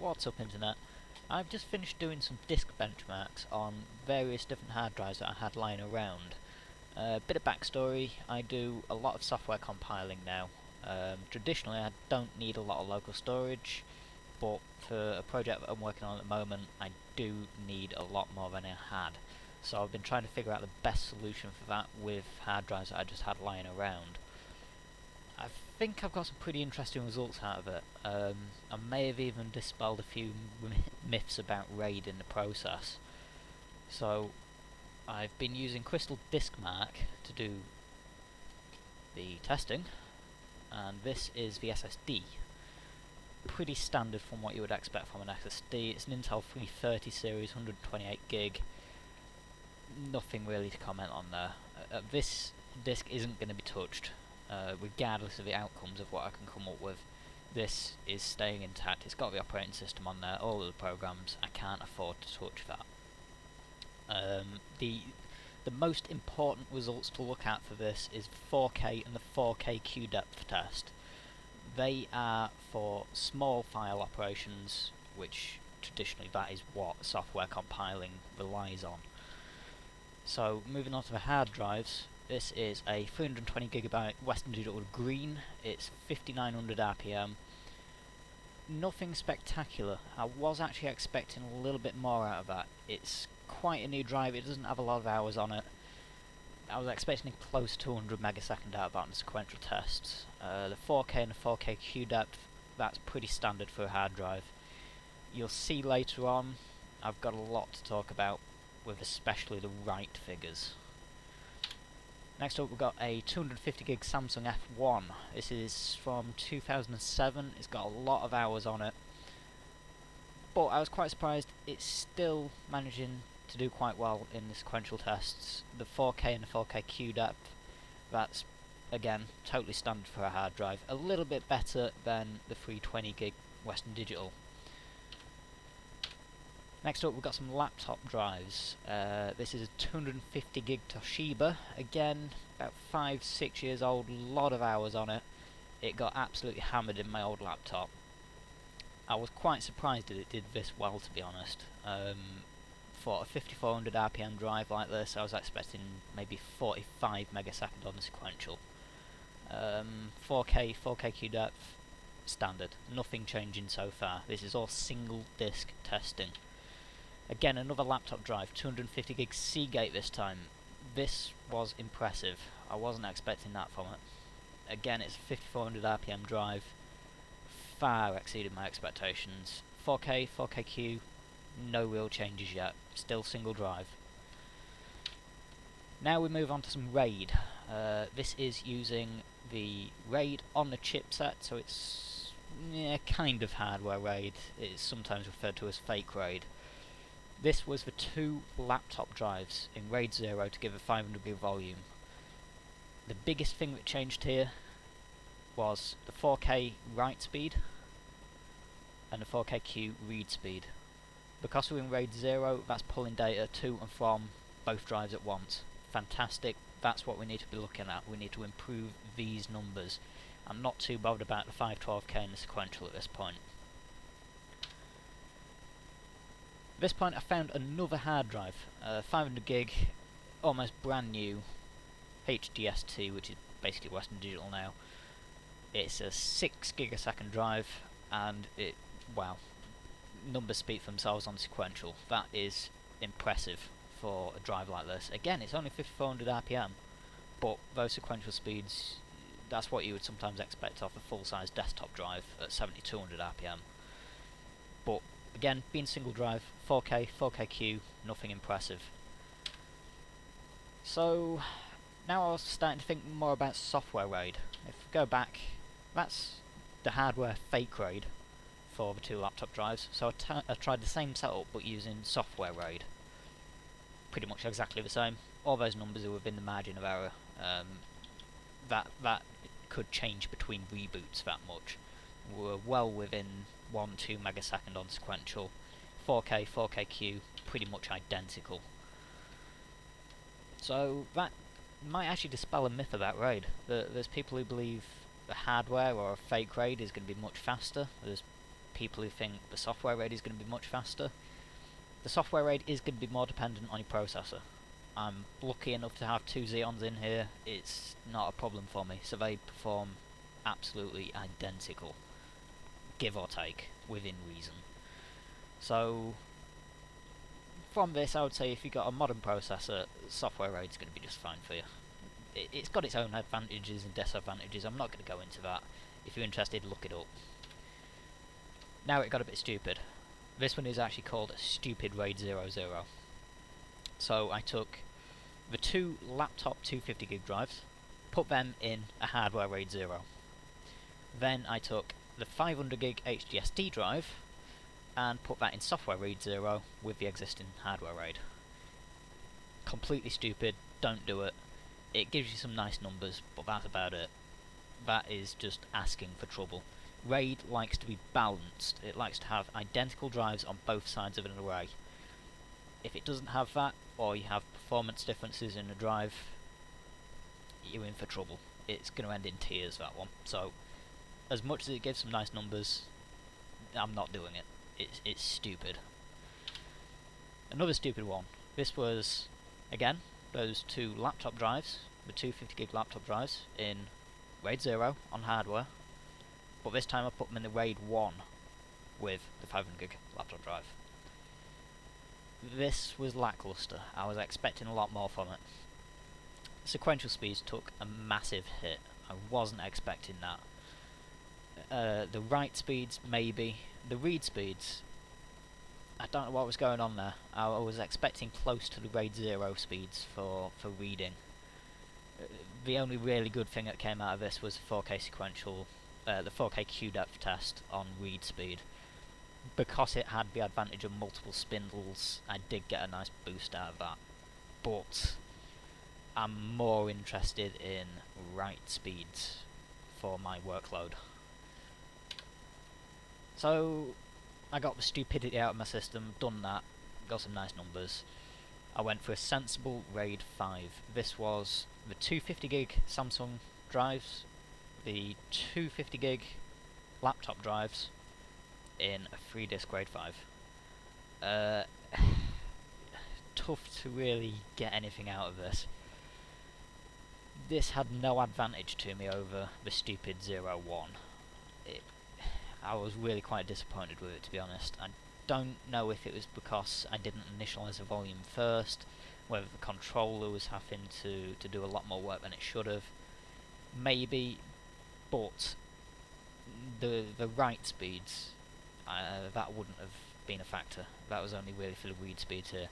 What's up, internet? I've just finished doing some disk benchmarks on various different hard drives that I had lying around. Bit of backstory, I do a lot of software compiling now. Traditionally I don't need a lot of local storage, but for a project that I'm working on at the moment I do need a lot more than I had. So I've been trying to figure out the best solution for that with hard drives that I just had lying around. I think I've got some pretty interesting results out of it. I may have even dispelled a few myths about RAID in the process. So I've been using Crystal DiskMark to do the testing, and this is the SSD. Pretty standard from what you would expect from an SSD. It's an Intel 330 series, 128 gig. Nothing really to comment on there. This disk isn't going to be touched. Regardless of the outcomes of what I can come up with, this is staying intact. It's got the operating system on there, all of the programs. I can't afford to touch that. The most important results to look at for this is 4K and the 4K QDepth test. They are for small file operations, which traditionally that is what software compiling relies on. So moving on to the hard drives. This is a 320GB Western Digital Green. It's 5900 RPM. Nothing spectacular. I was actually expecting a little bit more out of that. It's quite a new drive. It doesn't have a lot of hours on it. I was expecting close to 200 megasecond out of that in sequential tests. The 4K and the 4K QDepth, that's pretty standard for a hard drive. You'll see later on, I've got a lot to talk about with especially the write figures. Next up we've got a 250GB Samsung F1. This is from 2007, it's got a lot of hours on it. But I was quite surprised it's still managing to do quite well in the sequential tests. The 4K and the 4K QDepth, that's again totally standard for a hard drive. A little bit better than the 320GB Western Digital. Next up we've got some laptop drives. This is a 250GB Toshiba, again about 5-6 years old, lot of hours on it. It got absolutely hammered in my old laptop. I was quite surprised that it did this well, to be honest. For a 5400 RPM drive like this I was expecting maybe 45 megasecond on the sequential. 4K QDepth, standard, nothing changing so far. This is all single disk testing. Again, another laptop drive, 250GB Seagate this time. This was impressive. I wasn't expecting that from it. Again, it's a 5400 RPM drive. Far exceeded my expectations. 4K, 4KQ, no real changes yet. Still single drive. Now we move on to some RAID. This is using the RAID on the chipset, so it's kind of hardware RAID. It's sometimes referred to as fake RAID. This was the two laptop drives in RAID 0 to give a 500GB volume. The biggest thing that changed here was the 4K write speed and the 4KQ read speed. Because we're in RAID 0, that's pulling data to and from both drives at once. Fantastic, that's what we need to be looking at. We need to improve these numbers. I'm not too bothered about the 512K and the sequential at this point. At this point I found another hard drive, 500GB, almost brand new HDST, which is basically Western Digital now. It's a 6GB drive, and wow, numbers speak for themselves on sequential. That is impressive for a drive like this. Again, it's only 5400 RPM, but those sequential speeds, that's what you would sometimes expect off a full-size desktop drive at 7200 RPM. But again, being single drive, 4K, 4KQ, nothing impressive. So now I was starting to think more about software RAID. If we go back, that's the hardware fake RAID for the two laptop drives. So I tried the same setup but using software RAID. Pretty much exactly the same. All those numbers are within the margin of error. That could change between reboots that much. We're well within 1-2 megasecond on sequential. 4K, 4KQ, pretty much identical. So that might actually dispel a myth about RAID. There's people who believe the hardware or a fake RAID is going to be much faster. There's people who think the software RAID is going to be much faster. The software RAID is going to be more dependent on your processor. I'm lucky enough to have 2 Xeons in here. It's not a problem for me, so they perform absolutely identical, give or take, within reason. So from this, I would say if you've got a modern processor, software RAID is going to be just fine for you. It's got its own advantages and disadvantages. I'm not going to go into that. If you're interested, look it up. Now it got a bit stupid. This one is actually called Stupid RAID 00. So I took the 2 laptop 250GB drives, put them in a hardware RAID 0. Then I took the 500GB HDSD drive and put that in software RAID 0 with the existing hardware RAID. Completely stupid, don't do it. It gives you some nice numbers, but that's about it. That is just asking for trouble. RAID likes to be balanced. It likes to have identical drives on both sides of an array. If it doesn't have that, or you have performance differences in a drive, you're in for trouble. It's going to end in tears, that one. So, as much as it gives some nice numbers, I'm not doing it. It's stupid. Another stupid one. This was, again, those 2 laptop drives, the 250GB laptop drives, in RAID 0 on hardware, but this time I put them in the RAID 1 with the 500GB laptop drive. This was lackluster. I was expecting a lot more from it. Sequential speeds took a massive hit. I wasn't expecting that. The write speeds, maybe. The read speeds, I don't know what was going on there. I was expecting close to the RAID 0 speeds for reading. The only really good thing that came out of this was 4K sequential, the 4K QDepth test on read speed. Because it had the advantage of multiple spindles, I did get a nice boost out of that. But I'm more interested in write speeds for my workload. So I got the stupidity out of my system, done that, got some nice numbers. I went for a sensible RAID 5. This was the 250GB Samsung drives, the 250GB laptop drives in a 3-disc RAID 5. Tough to really get anything out of this. This had no advantage to me over the stupid 01. I was really quite disappointed with it, to be honest. I don't know if it was because I didn't initialize the volume first, whether the controller was having to do a lot more work than it should have. Maybe, but the write speeds, that wouldn't have been a factor. That was only really for the read speeds here,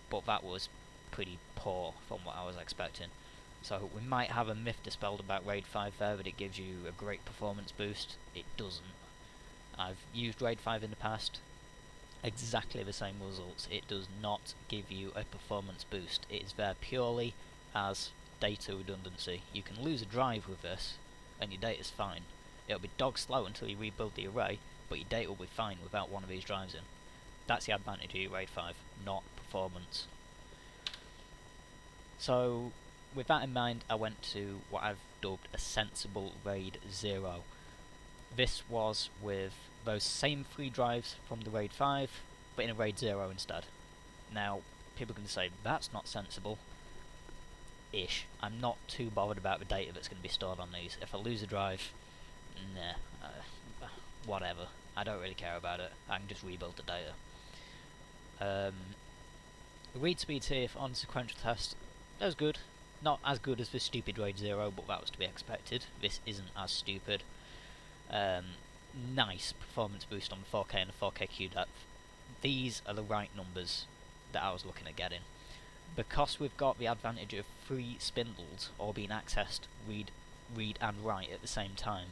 but that was pretty poor from what I was expecting. So we might have a myth dispelled about RAID 5 there, that it gives you a great performance boost. It doesn't. I've used RAID 5 in the past, exactly the same results. It does not give you a performance boost. It is there purely as data redundancy. You can lose a drive with this, and your data's fine. It'll be dog slow until you rebuild the array, but your data will be fine without one of these drives in. That's the advantage of your RAID 5, not performance. So, with that in mind, I went to what I've dubbed a sensible RAID 0. This was with those same 3 drives from the RAID 5, but in a RAID 0 instead. Now, people are going to say, that's not sensible. Ish. I'm not too bothered about the data that's going to be stored on these. If I lose a drive, nah, whatever. I don't really care about it. I can just rebuild the data. The read speeds here on sequential test, that was good. Not as good as the stupid RAID 0, but that was to be expected. This isn't as stupid. Nice performance boost on the 4K and the 4K QDepth. These are the right numbers that I was looking at getting. Because we've got the advantage of 3 spindles all being accessed, read and write at the same time,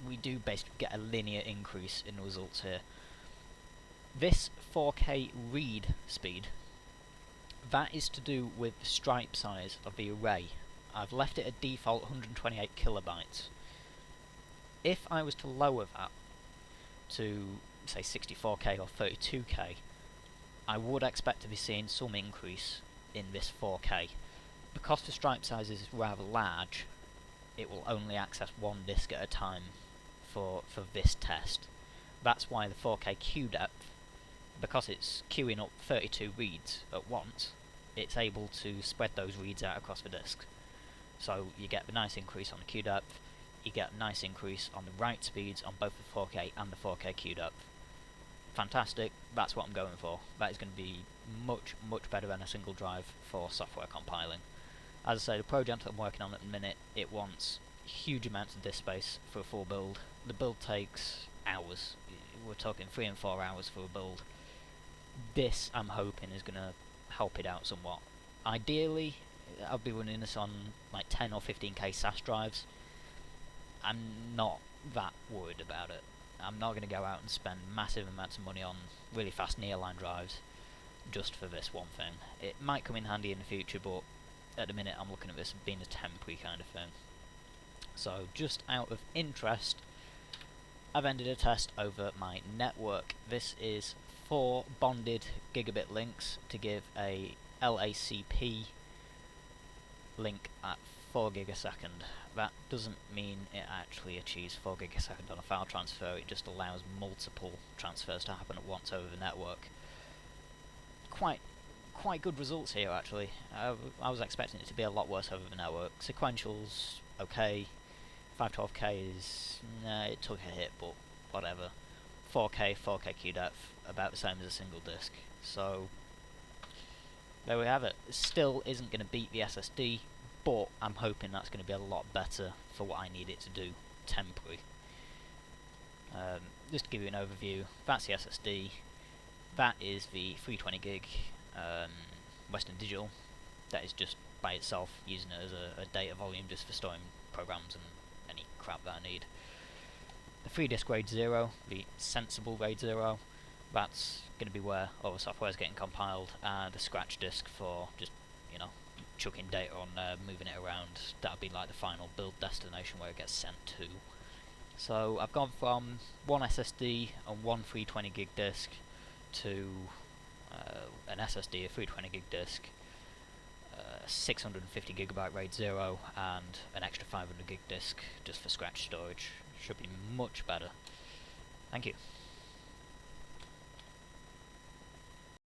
we do basically get a linear increase in results here. This 4K read speed, that is to do with the stripe size of the array. I've left it at default 128 kilobytes. If I was to lower that to, say, 64K or 32K, I would expect to be seeing some increase in this 4K. Because the stripe size is rather large, it will only access 1 disk at a time for this test. That's why the 4K queue depth, because it's queuing up 32 reads at once, it's able to spread those reads out across the disk. So you get a nice increase on the queue depth, you get a nice increase on the write speeds on both the 4K and the 4K queue depth. Fantastic, that's what I'm going for. That is going to be much, much better than a single drive for software compiling. As I say, the project I'm working on at the minute, it wants huge amounts of disk space for a full build. The build takes hours. We're talking 3 and 4 hours for a build. This, I'm hoping, is going to help it out somewhat. Ideally, I'll be running this on like 10 or 15k SAS drives. I'm not that worried about it. I'm not going to go out and spend massive amounts of money on really fast nearline drives just for this one thing. It might come in handy in the future, but at the minute I'm looking at this as being a temporary kind of thing. So just out of interest, I've ended a test over my network. This is 4 bonded gigabit links to give a LACP link at 4 gigasecond. That doesn't mean it actually achieves 4 gigasecond on a file transfer, it just allows multiple transfers to happen at once over the network. Quite good results here actually. I was expecting it to be a lot worse over the network. Sequential's okay, 512k is, nah, it took a hit, but whatever. 4K queue depth, about the same as a single disk. So there we have it. It still isn't going to beat the SSD, but I'm hoping that's going to be a lot better for what I need it to do temporary. Just to give you an overview, that's the SSD. That is the 320 gig Western Digital. That is just by itself, using it as a data volume just for storing programs and any crap that I need. The 3-disk RAID 0, the sensible RAID 0, that's going to be where all the software is getting compiled, and the scratch disk for just, you know, chucking data on there, moving it around. That'll be like the final build destination where it gets sent to. So I've gone from one SSD and one 320 gig disk to an SSD, a 320 gig disk, 650 gigabyte RAID 0, and an extra 500 gig disk just for scratch storage. Should be much better. Thank you.